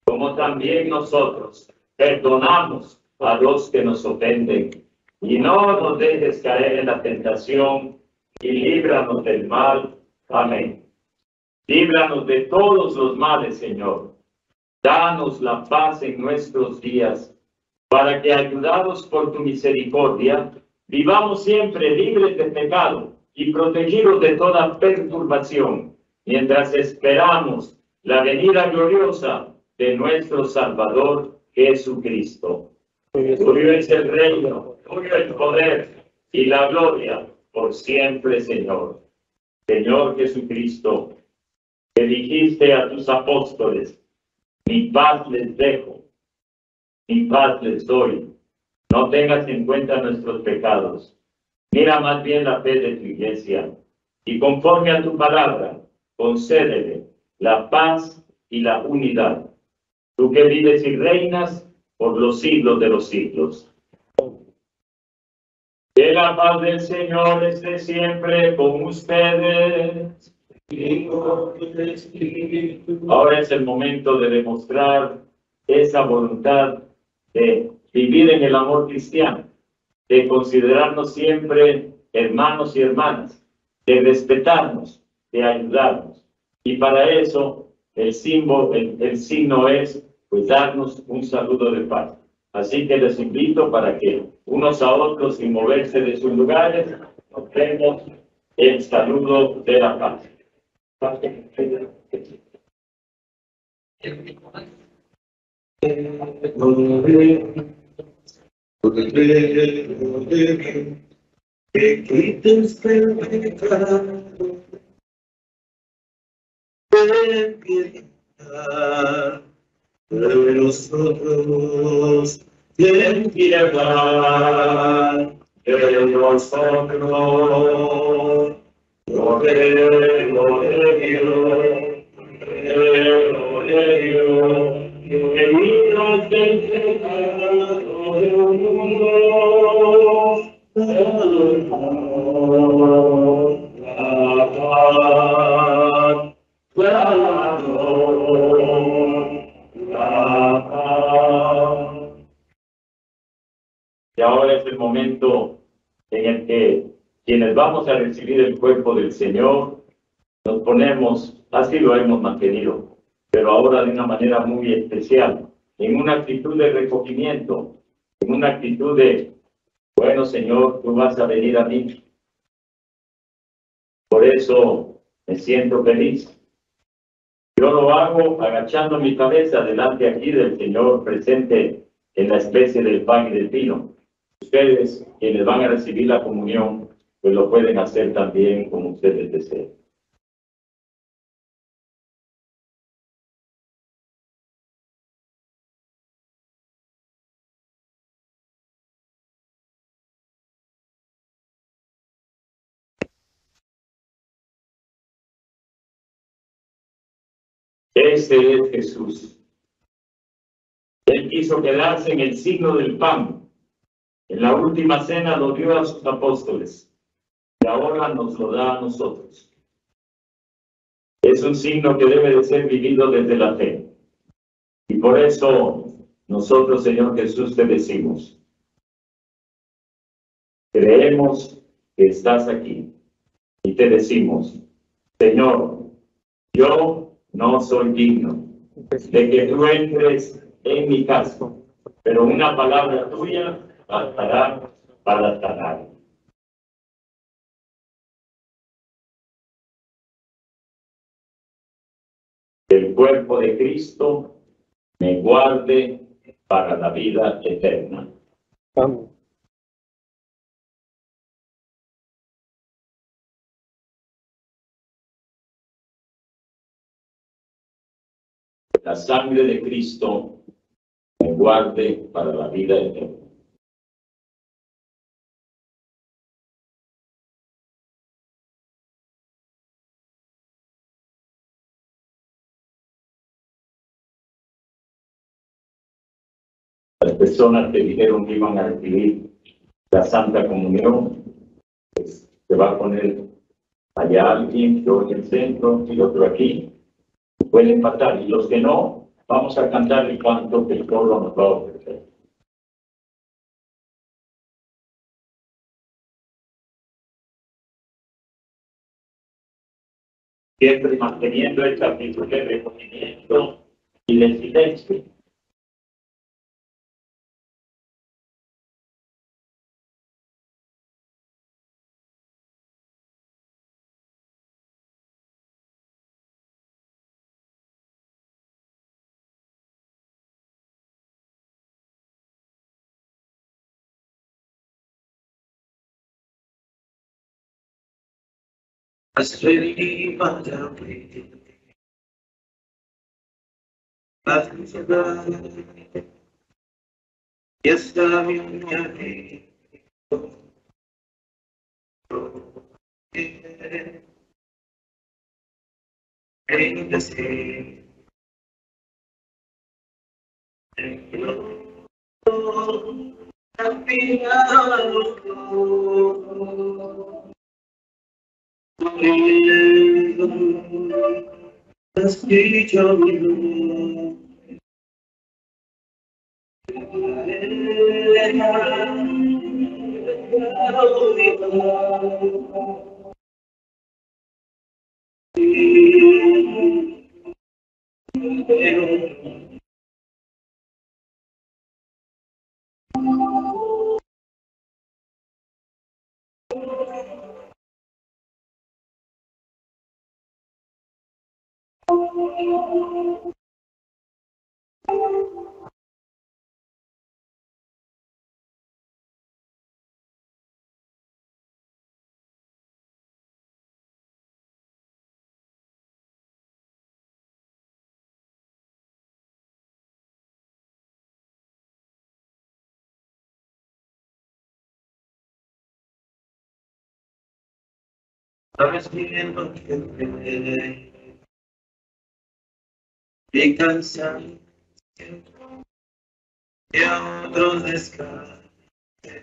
como también nosotros perdonamos a los que nos ofenden. Y no nos dejes caer en la tentación, y líbranos del mal. Amén. Líbranos de todos los males, Señor. Danos la paz en nuestros días, para que, ayudados por tu misericordia, vivamos siempre libres de pecado y protegidos de toda perturbación, mientras esperamos la venida gloriosa de nuestro Salvador Jesucristo. Tuyo es el reino, tuyo el poder y la gloria por siempre, Señor. Señor Jesucristo, que dijiste a tus apóstoles: mi paz les dejo, mi paz les doy. No tengas en cuenta nuestros pecados. Mira más bien la fe de tu iglesia y conforme a tu palabra, concédele la paz y la unidad. Tú que vives y reinas por los siglos de los siglos. Que la paz del Señor esté siempre con ustedes. Ahora es el momento de demostrar esa voluntad de vivir en el amor cristiano, de considerarnos siempre hermanos y hermanas, de respetarnos, de ayudarnos. Y para eso el signo es pues darnos un saludo de paz. Así que les invito para que unos a otros, sin moverse de sus lugares, nos demos el saludo de la paz. Que quites el pecado, ten piedad de nosotros, ten piedad de nosotros. Oremos de Dios, que libre del pecado. Y ahora es el momento en el que quienes vamos a recibir el cuerpo del Señor, nos ponemos, así lo hemos mantenido, pero ahora de una manera muy especial, en una actitud de recogimiento, en una actitud de, bueno Señor, tú vas a venir a mí. Por eso me siento feliz. Yo lo hago agachando mi cabeza delante aquí del Señor presente en la especie del pan y del vino. Ustedes, quienes van a recibir la comunión, pues lo pueden hacer también como ustedes deseen. Ese es Jesús. Él quiso quedarse en el signo del pan. En la última cena lo dio a sus apóstoles y ahora nos lo da a nosotros. Es un signo que debe de ser vivido desde la fe. Y por eso nosotros, Señor Jesús, te decimos, creemos que estás aquí y te decimos, Señor, yo no soy digno de que tú entres en mi casa, pero una palabra tuya bastará para sanar. El cuerpo de Cristo me guarde para la vida eterna. Amén. La sangre de Cristo me guarde para la vida eterna. Las personas que dijeron que iban a recibir la Santa Comunión, pues, se va a poner allá alguien, yo en el centro y otro aquí. Pueden pasar, y los que no, vamos a cantar el canto que el pueblo nos va a ofrecer. Siempre manteniendo esta actitud de recogimiento y de silencio. Ya está bien, Sabes bien lo que me cansa y a otros descanso. Me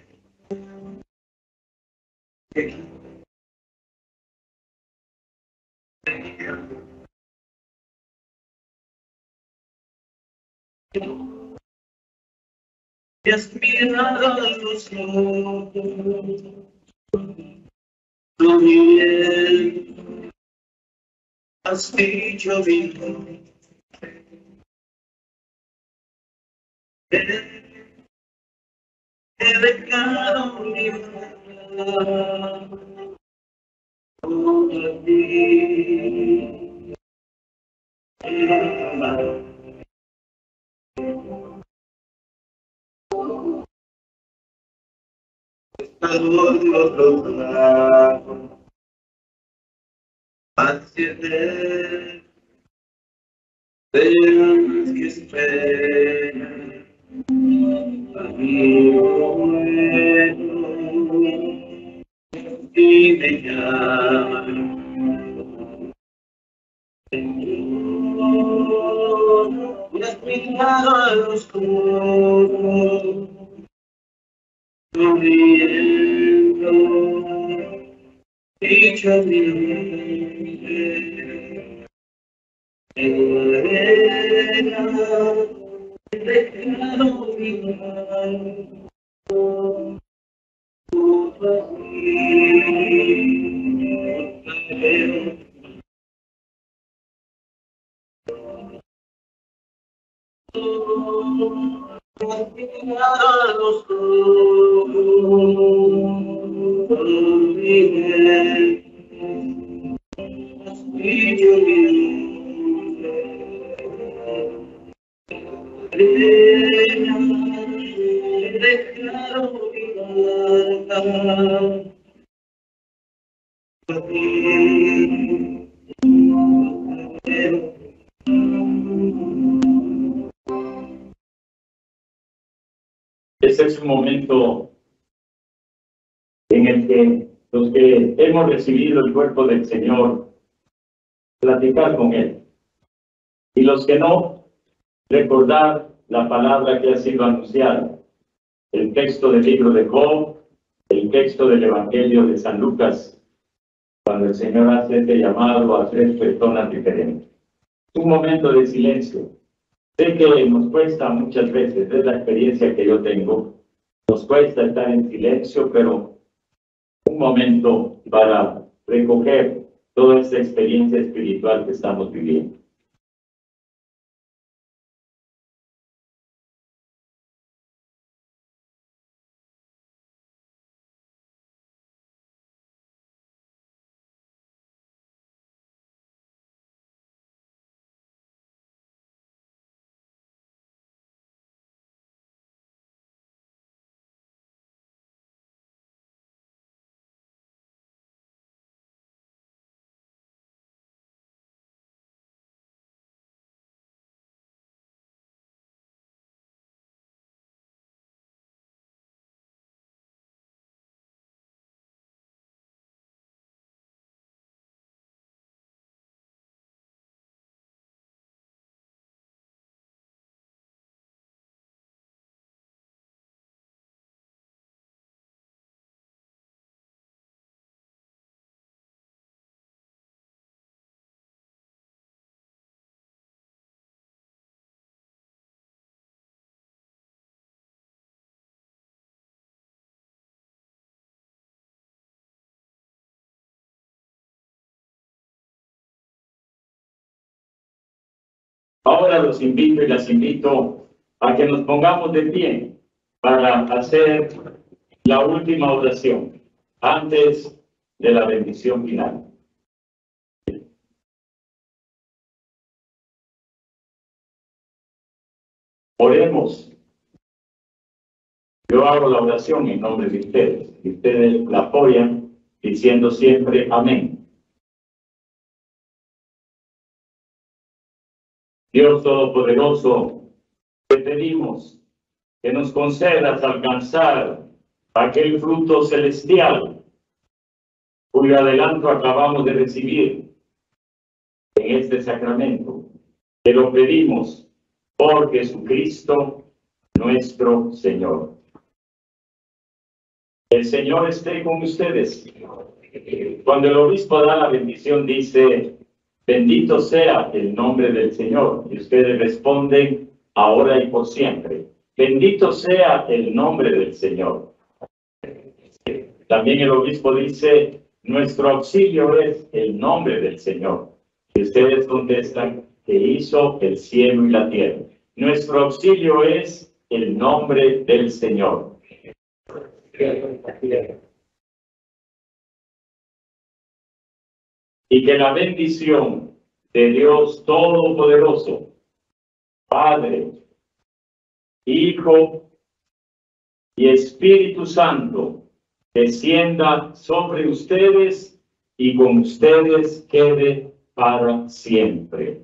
has mirado a los ojos, tú bien has dicho mi nombre. He dejado mi vida por ti. Estado de otro lado, hacia él, verás que espera, amigo bueno, y me llama. Me has mirado a los ojos, sonriendo, dicho mi nombre, he dejado mi mano junto a ti. A los Ese es un momento en el que los que hemos recibido el cuerpo del Señor, platicar con Él. Y los que no, recordar la palabra que ha sido anunciada. El texto del libro de Job, el texto del Evangelio de San Lucas, cuando el Señor hace este llamado a 3 personas diferentes. Un momento de silencio. Sé que nos cuesta muchas veces, es la experiencia que yo tengo, nos cuesta estar en silencio, pero un momento para recoger toda esta experiencia espiritual que estamos viviendo. Ahora los invito y las invito a que nos pongamos de pie para hacer la última oración antes de la bendición final. Oremos. Yo hago la oración en nombre de ustedes y ustedes la apoyan diciendo siempre amén. Dios Todopoderoso, te pedimos que nos concedas alcanzar aquel fruto celestial cuyo adelanto acabamos de recibir en este sacramento. Te lo pedimos por Jesucristo nuestro Señor. El Señor esté con ustedes. Cuando el obispo da la bendición, dice, bendito sea el nombre del Señor. Y ustedes responden, ahora y por siempre. Bendito sea el nombre del Señor. También el obispo dice, nuestro auxilio es el nombre del Señor. Y ustedes contestan, que hizo el cielo y la tierra. Nuestro auxilio es el nombre del Señor. Y que la bendición de Dios Todopoderoso, Padre, Hijo y Espíritu Santo, descienda sobre ustedes y con ustedes quede para siempre.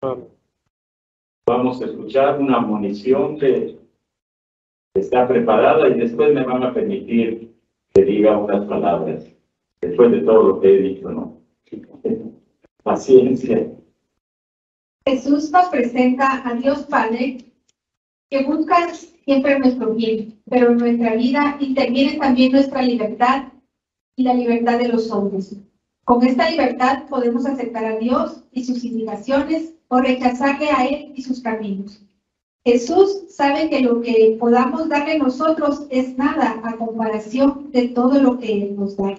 Amén. Vamos a escuchar una admonición que está preparada y después me van a permitir que diga unas palabras. Después de todo lo que he dicho, ¿no? Paciencia. Jesús nos presenta a Dios Padre, que busca siempre nuestro bien, pero en nuestra vida interviene también nuestra libertad y la libertad de los hombres. Con esta libertad podemos aceptar a Dios y sus indicaciones o rechazarle a Él y sus caminos. Jesús sabe que lo que podamos darle nosotros es nada a comparación de todo lo que Él nos da.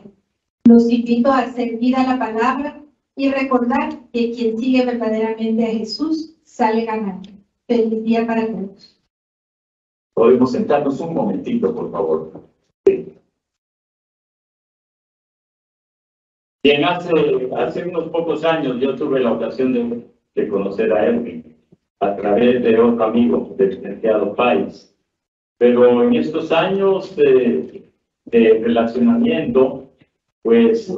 Los invito a servir a la palabra y recordar que quien sigue verdaderamente a Jesús sale ganando. Feliz día para todos. Podemos sentarnos un momentito, por favor. Bien, hace unos pocos años yo tuve la ocasión de conocer a Erwin a través de otro amigo del licenciado Páez. Pero en estos años de relacionamiento, pues,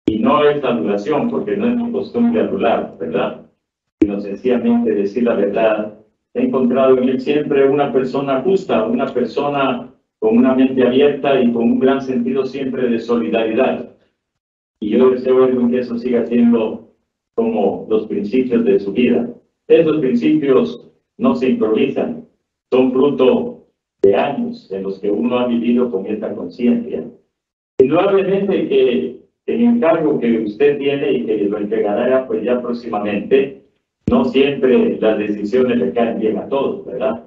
y no es adulación, porque no es mi costumbre adular, ¿verdad? Sino sencillamente decir la verdad, he encontrado en él siempre una persona justa, una persona con una mente abierta y con un gran sentido siempre de solidaridad. Y yo deseo que eso siga siendo como los principios de su vida. Esos principios no se improvisan, son fruto de años en los que uno ha vivido con esta conciencia. Indudablemente que el encargo que usted tiene y que lo entregará pues ya próximamente, no siempre las decisiones le caen bien a todos, ¿verdad?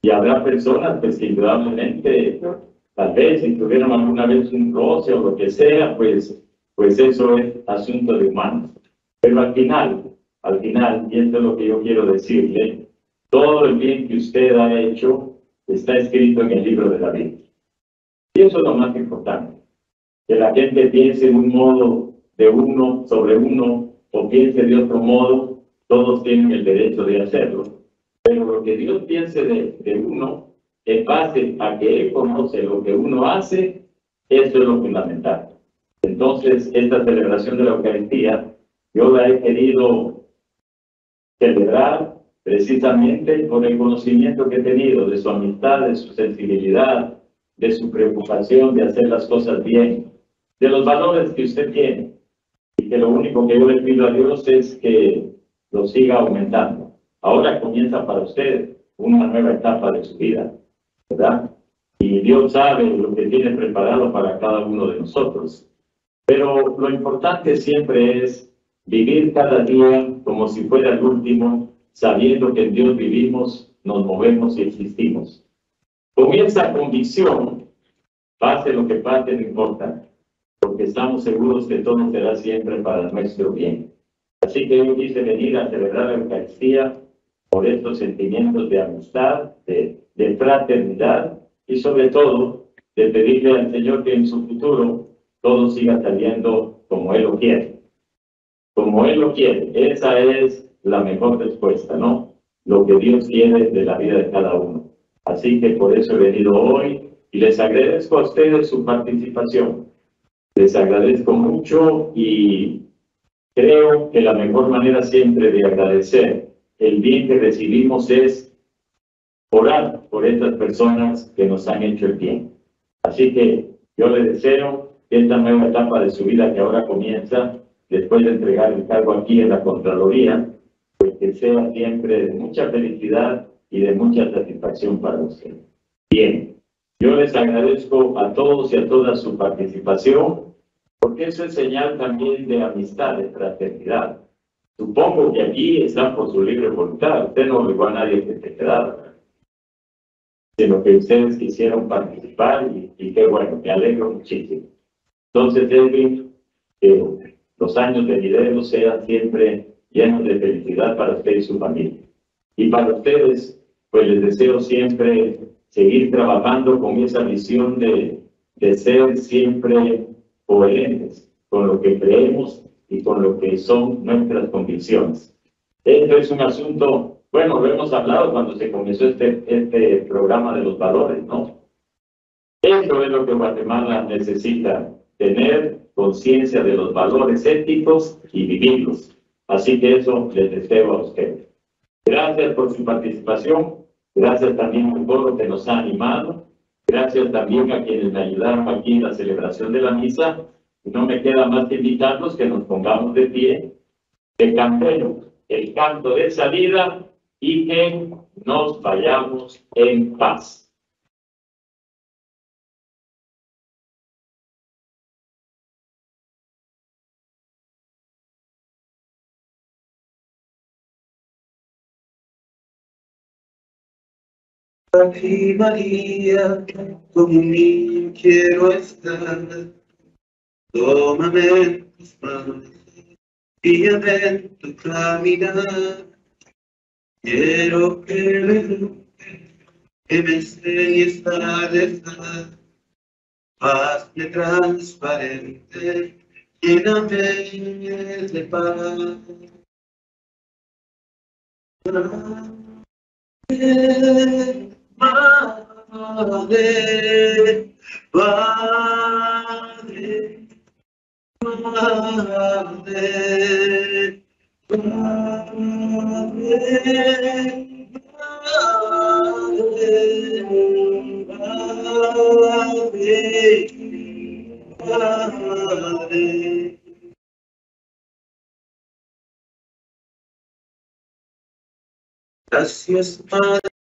Y habrá personas pues que indudablemente, tal vez si tuvieron alguna vez un roce o lo que sea, pues eso es asunto de humanos. Pero al final, y esto es lo que yo quiero decirle, todo el bien que usted ha hecho está escrito en el libro de la vida. Y eso es lo más importante. Que la gente piense de un modo de uno sobre uno o piense de otro modo, todos tienen el derecho de hacerlo. Pero lo que Dios piense de uno, en base a que Él conoce lo que uno hace, eso es lo fundamental. Entonces, esta celebración de la Eucaristía, yo la he querido celebrar precisamente por el conocimiento que he tenido de su amistad, de su sensibilidad, de su preocupación de hacer las cosas bien, de los valores que usted tiene. Y que lo único que yo le pido a Dios es que lo siga aumentando. Ahora comienza para usted una nueva etapa de su vida, ¿verdad? Y Dios sabe lo que tiene preparado para cada uno de nosotros. Pero lo importante siempre es vivir cada día como si fuera el último, sabiendo que en Dios vivimos, nos movemos y existimos. Con esa convicción, pase lo que pase, no importa, porque estamos seguros que todo será siempre para nuestro bien. Así que yo quise venir a celebrar la Eucaristía por estos sentimientos de amistad, de fraternidad y sobre todo de pedirle al Señor que en su futuro todo siga saliendo como Él lo quiere. Como Él lo quiere. Esa es la mejor respuesta, ¿no? Lo que Dios quiere de la vida de cada uno. Así que por eso he venido hoy y les agradezco a ustedes su participación. Les agradezco mucho y creo que la mejor manera siempre de agradecer el bien que recibimos es orar por estas personas que nos han hecho el bien. Así que yo les deseo que esta nueva etapa de su vida que ahora comienza, después de entregar el cargo aquí en la Contraloría, pues que sea siempre de mucha felicidad y de mucha satisfacción para usted. Bien, Yo les agradezco a todos y a todas su participación, porque eso es señal también de amistad, de fraternidad. Supongo que aquí están por su libre voluntad. Usted no obligó a nadie que se quedara, sino que ustedes quisieron participar y qué bueno, me alegro muchísimo. Entonces, Edwin, que los años venideros sean siempre llenos de felicidad para usted y su familia. Y para ustedes, pues les deseo siempre seguir trabajando con esa visión de ser siempre coherentes con lo que creemos y con lo que son nuestras convicciones. Esto es un asunto, bueno, lo hemos hablado cuando se comenzó este programa de los valores, ¿no? Esto es lo que Guatemala necesita, tener conciencia de los valores éticos y vivirlos. Así que eso les deseo a ustedes. Gracias por su participación, gracias también al coro que nos ha animado, gracias también a quienes me ayudaron aquí en la celebración de la misa. No me queda más que invitarlos que nos pongamos de pie, que cantemos el canto de salida y que nos vayamos en paz. Aquí María, como un niño quiero estar. Tómame en tus manos, guíame en tu caminar. Quiero que me enseñes a rezar. Hazme transparente, lléname de paz. Madre, Padre, Madre, gracias, Padre.